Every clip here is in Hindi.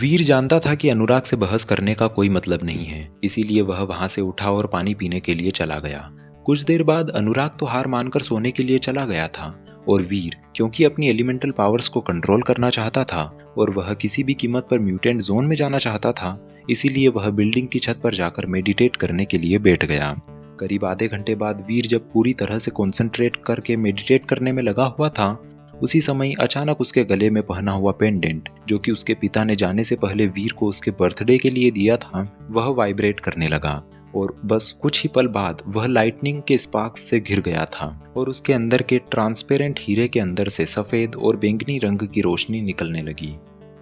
वीर जानता था कि अनुराग से बहस करने का कोई मतलब नहीं है, इसीलिए वह वहां से उठा और पानी पीने के लिए चला गया। कुछ देर बाद अनुराग तो हार मानकर सोने के लिए चला गया था और वीर, क्योंकि अपनी एलिमेंटल पावर्स को कंट्रोल करना चाहता था और वह किसी भी कीमत पर म्यूटेंट जोन में जाना चाहता था, इसीलिए वह बिल्डिंग की छत पर जाकर मेडिटेट करने के लिए बैठ गया। करीब आधे घंटे बाद वीर जब पूरी तरह से कॉन्सेंट्रेट करके मेडिटेट करने में लगा हुआ था, उसी समय अचानक उसके गले में पहना हुआ पेंडेंट, जो कि उसके पिता ने जाने से पहले वीर को उसके बर्थडे के लिए दिया था, वह वाइब्रेट करने लगा और बस कुछ ही पल बाद वह लाइटनिंग के स्पार्क्स से घिर गया था और उसके अंदर के ट्रांसपेरेंट हीरे के अंदर से सफेद और बैंगनी रंग की रोशनी निकलने लगी।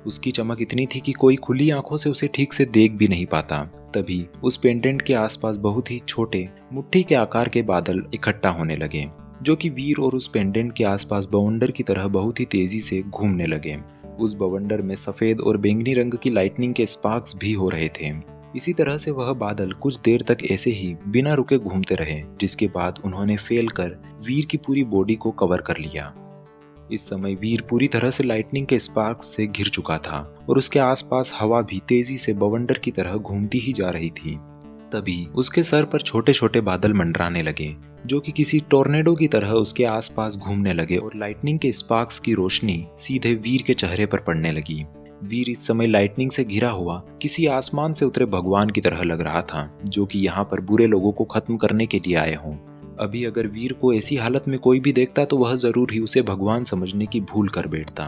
उसकी चमक इतनी थी कि कोई खुली आंखों से उसे ठीक से देख भी नहीं पाता। तभी उस पेंडेंट के आसपास बहुत ही छोटे मुट्ठी के आकार के बादल इकट्ठा होने लगे, जो कि वीर और उस पेंडेंट के आसपास बवंडर की तरह बहुत ही तेजी से घूमने लगे। उस बवंडर में सफेद और बैंगनी रंग की लाइटनिंग के स्पार्क्स भी हो रहे थे। इसी तरह से वह बादल कुछ देर तक ऐसे ही बिना रुके घूमते रहे, जिसके बाद उन्होंने फेल कर वीर की पूरी बॉडी को कवर कर लिया। इस समय वीर पूरी तरह से लाइटनिंग के स्पार्क्स से घिर चुका था और उसके आसपास हवा भी तेजी से बवंडर की तरह घूमती ही जा रही थी। तभी उसके सर पर छोटे छोटे बादल मंडराने लगे, जो कि किसी टोर्नेडो की तरह उसके आसपास घूमने लगे और लाइटनिंग के स्पार्क्स की रोशनी सीधे वीर के चेहरे पर पड़ने लगी। वीर इस समय लाइटनिंग से घिरा हुआ किसी आसमान से उतरे भगवान की तरह लग रहा था, जो कि यहाँ पर बुरे लोगों को खत्म करने के लिए आए हों। अभी अगर वीर को ऐसी हालत में कोई भी देखता तो वह जरूर ही उसे भगवान समझने की भूल कर बैठता।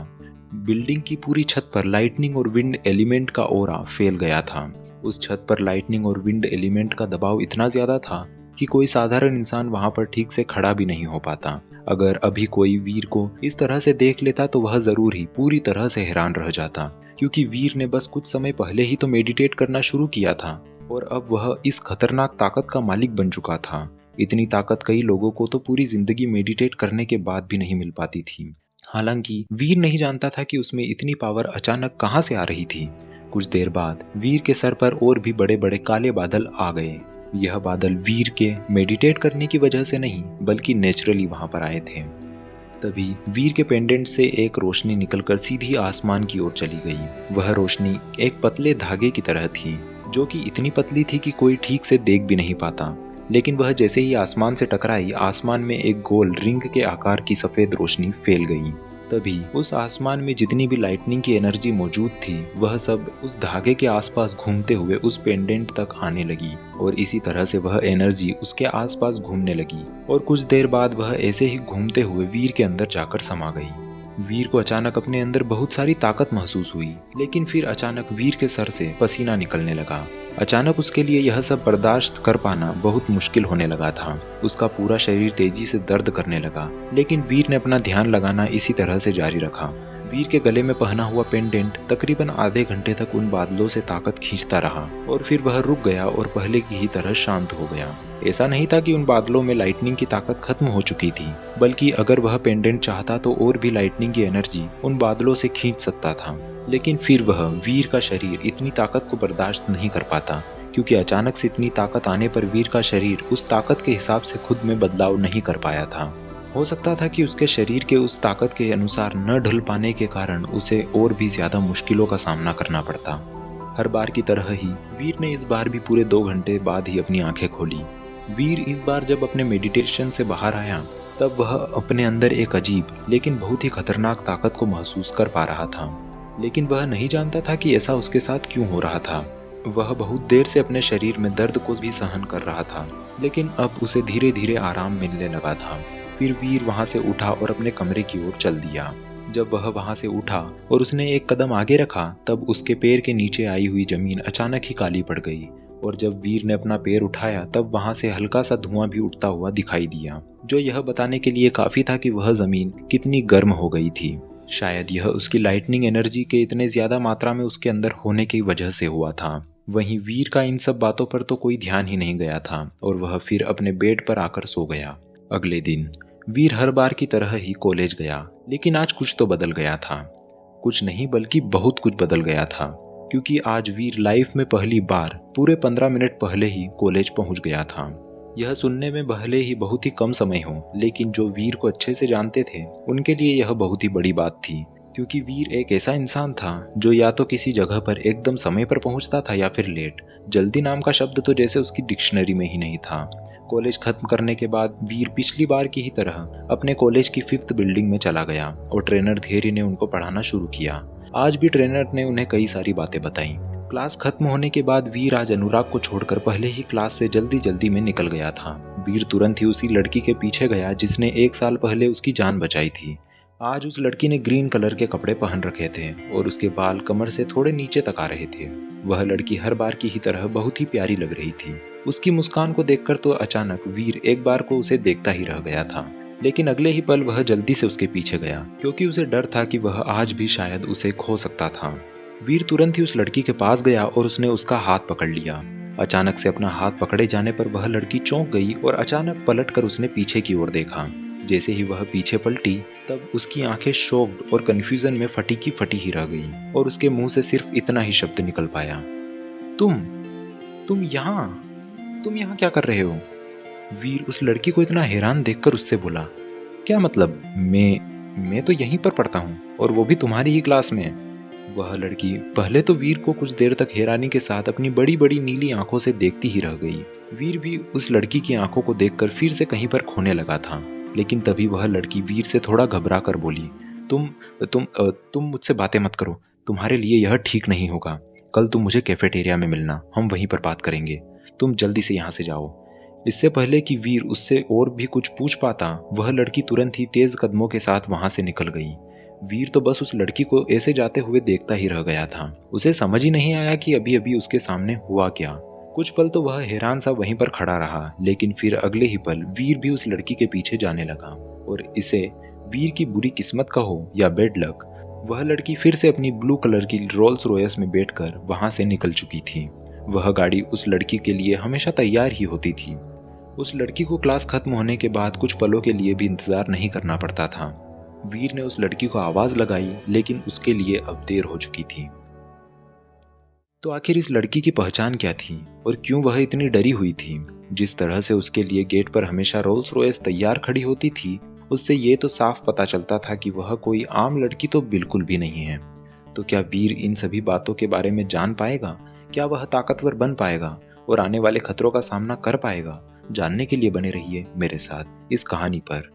बिल्डिंग की पूरी छत पर लाइटनिंग और विंड एलिमेंट का ऑरा फैल गया था। उस छत पर लाइटनिंग और विंड एलिमेंट का दबाव इतना ज्यादा था कि कोई साधारण इंसान वहां पर ठीक से खड़ा भी नहीं हो पाता। अगर अभी कोई वीर को इस तरह से देख लेता तो वह जरूर ही पूरी तरह से हैरान रह जाता, क्योंकि वीर ने बस कुछ समय पहले ही तो मेडिटेट करना शुरू किया था और अब वह इस खतरनाक ताकत का मालिक बन चुका था। इतनी ताकत कई लोगों को तो पूरी जिंदगी मेडिटेट करने के बाद भी नहीं मिल पाती थी। हालांकि वीर नहीं जानता था कि उसमें इतनी पावर अचानक कहां से आ रही थी। कुछ देर बाद वीर के सर पर और भी बड़े बड़े काले बादल आ गए। यह बादल वीर के मेडिटेट करने की वजह से नहीं, बल्कि नेचुरली वहां पर आए थे। तभी वीर के पेंडेंट से एक रोशनी निकलकर सीधी आसमान की ओर चली गई। वह रोशनी एक पतले धागे की तरह थी, जो कि इतनी पतली थी कि कोई ठीक से देख भी नहीं पाता। लेकिन वह जैसे ही आसमान से टकराई, आसमान में एक गोल रिंग के आकार की सफेद रोशनी फैल गई। तभी उस आसमान में जितनी भी लाइटनिंग की एनर्जी मौजूद थी, वह सब उस धागे के आसपास घूमते हुए उस पेंडेंट तक आने लगी और इसी तरह से वह एनर्जी उसके आसपास घूमने लगी और कुछ देर बाद वह ऐसे ही घूमते हुए वीर के अंदर जाकर समा गई। वीर को अचानक अपने अंदर बहुत सारी ताकत महसूस हुई, लेकिन फिर अचानक वीर के सर से पसीना निकलने लगा। अचानक उसके लिए यह सब बर्दाश्त कर पाना बहुत मुश्किल होने लगा था। उसका पूरा शरीर तेजी से दर्द करने लगा, लेकिन वीर ने अपना ध्यान लगाना इसी तरह से जारी रखा। वीर के गले में पहना हुआ पेंडेंट तकरीबन आधे घंटे तक उन बादलों से ताकत खींचता रहा और फिर वह रुक गया और पहले की ही तरह शांत हो गया। ऐसा नहीं था कि उन बादलों में लाइटनिंग की ताकत खत्म हो चुकी थी, बल्कि अगर वह पेंडेंट चाहता तो और भी लाइटनिंग की एनर्जी उन बादलों से खींच सकता था। लेकिन फिर वह वीर का शरीर इतनी ताकत को बर्दाश्त नहीं कर पाता, क्योंकि अचानक से इतनी ताकत आने पर वीर का शरीर उस ताकत के हिसाब से खुद में बदलाव नहीं कर पाया था। हो सकता था कि उसके शरीर के उस ताकत के अनुसार न ढल पाने के कारण उसे और भी ज्यादा मुश्किलों का सामना करना पड़ता। हर बार की तरह ही वीर ने इस बार भी पूरे 2 घंटे बाद ही अपनी आंखें खोली। वीर इस बार जब अपने मेडिटेशन से बाहर आया, तब वह अपने अंदर एक अजीब लेकिन बहुत ही खतरनाक ताकत को महसूस कर पा रहा था। लेकिन वह नहीं जानता था कि ऐसा उसके साथ क्यों हो रहा था। वह बहुत देर से अपने शरीर में दर्द को भी सहन कर रहा था, लेकिन अब उसे धीरे धीरे आराम मिलने लगा था। फिर वीर वहां से उठा और अपने कमरे की ओर चल दिया। जब वह वहां से उठा और उसने एक कदम आगे रखा, तब उसके पैर के नीचे आई हुई जमीन अचानक ही काली पड़ गई और जब वीर ने अपना पैर उठाया, तब वहां से हल्का सा धुआं भी उठता हुआ दिखाई दिया, जो यह बताने के लिए काफी था कि वह जमीन कितनी गर्म हो गई थी। शायद यह उसकी लाइटनिंग एनर्जी के इतने ज्यादा मात्रा में उसके अंदर होने की वजह से हुआ था। वहीं वीर का इन सब बातों पर तो कोई ध्यान ही नहीं गया था और वह फिर अपने बेड पर आकर सो गया। अगले दिन वीर हर बार की तरह ही कॉलेज गया, लेकिन आज कुछ तो बदल गया था। कुछ नहीं बल्कि बहुत कुछ बदल गया था, क्योंकि आज वीर लाइफ में पहली बार पूरे 15 मिनट पहले ही कॉलेज पहुंच गया था। यह सुनने में भले ही बहुत ही कम समय हो, लेकिन जो वीर को अच्छे से जानते थे उनके लिए यह बहुत ही बड़ी बात थी, क्योंकि वीर एक ऐसा इंसान था जो या तो किसी जगह पर एकदम समय पर पहुंचता था या फिर लेट। जल्दी नाम का शब्द तो जैसे उसकी डिक्शनरी में ही नहीं था। कॉलेज खत्म करने के बाद वीर पिछली बार की ही तरह अपने कॉलेज की 5th बिल्डिंग में चला गया और ट्रेनर धैर्य ने उनको पढ़ाना शुरू किया। आज भी ट्रेनर ने उन्हें कई सारी बातें बताई। क्लास खत्म होने के बाद वीर आज अनुराग को छोड़कर पहले ही क्लास से जल्दी जल्दी में निकल गया था। वीर तुरंत ही उसी लड़की के पीछे गया जिसने 1 साल पहले उसकी जान बचाई थी। आज उस लड़की ने ग्रीन कलर के कपड़े पहन रखे थे और उसके बाल कमर से थोड़े नीचे तक आ रहे थे। वह लड़की हर बार की ही तरह बहुत ही प्यारी लग रही थी। उसकी मुस्कान को देखकर तो अचानक वीर एक बार को उसे देखता ही रह गया था, लेकिन अगले ही पल वह जल्दी से उसके पीछे गया क्योंकि उसे डर था कि वह आज भी शायद उसे खो सकता था। वीर तुरंत ही उस लड़की के पास गया और उसने उसका हाथ पकड़ लिया। अचानक से अपना हाथ पकड़े जाने पर वह लड़की चौंक गई और अचानक पलटकर उसने पीछे की ओर देखा। जैसे ही वह पीछे पलटी तब उसकी आंखें शॉक्ड और कंफ्यूजन में फटी की फटी ही रह गई और उसके मुंह से सिर्फ इतना ही शब्द निकल पाया, तुम यहाँ क्या कर रहे हो? वीर उस लड़की को इतना हैरान देखकर उससे बोला, क्या मतलब? मैं तो यहीं पर पढ़ता हूँ और वो भी तुम्हारी ही क्लास में। वह लड़की पहले तो वीर को कुछ देर तक हैरानी के साथ अपनी बड़ी बड़ी नीली आंखों से देखती ही रह गई। वीर भी उस लड़की की आंखों को देखकर फिर से कहीं पर खोने लगा था, लेकिन तभी वह लड़की वीर से थोड़ा घबरा कर बोली, तुम मुझसे बातें मत करो, तुम्हारे लिए यह ठीक नहीं होगा। कल तुम मुझे कैफेटेरिया में मिलना, हम वहीं पर बात करेंगे। तुम जल्दी से यहाँ से जाओ। इससे पहले कि वीर उससे और भी कुछ पूछ पाता, वह लड़की तुरंत ही तेज कदमों के साथ वहां से निकल गई। वीर तो बस उस लड़की को ऐसे जाते हुए देखता ही रह गया था। उसे समझ ही नहीं आया कि अभी अभी उसके सामने हुआ क्या। कुछ पल तो वह हैरान सा वहीं पर खड़ा रहा, लेकिन फिर अगले ही पल वीर भी उस लड़की के पीछे जाने लगा। और इसे वीर की बुरी किस्मत कहो या बेड लक, वह लड़की फिर से अपनी ब्लू कलर की रोल्स रॉयस में बैठकर वहां से निकल चुकी थी। वह गाड़ी उस लड़की के लिए हमेशा तैयार ही होती थी। उस लड़की को क्लास खत्म होने के बाद कुछ पलों के लिए भी इंतजार नहीं करना पड़ता था। वीर ने उस लड़की को आवाज लगाई, लेकिन उसके लिए अब देर हो चुकी थी। तो आखिर इस लड़की की पहचान क्या थी और क्यों वह इतनी डरी हुई थी? जिस तरह से उसके लिए गेट पर हमेशा रोल्स रॉयस तैयार खड़ी होती थी, उससे ये तो साफ पता चलता था कि वह कोई आम लड़की तो बिल्कुल भी नहीं है। तो क्या वीर इन सभी बातों के बारे में जान पाएगा? क्या वह ताकतवर बन पाएगा और आने वाले खतरों का सामना कर पाएगा? जानने के लिए बने रहिए मेरे साथ इस कहानी पर।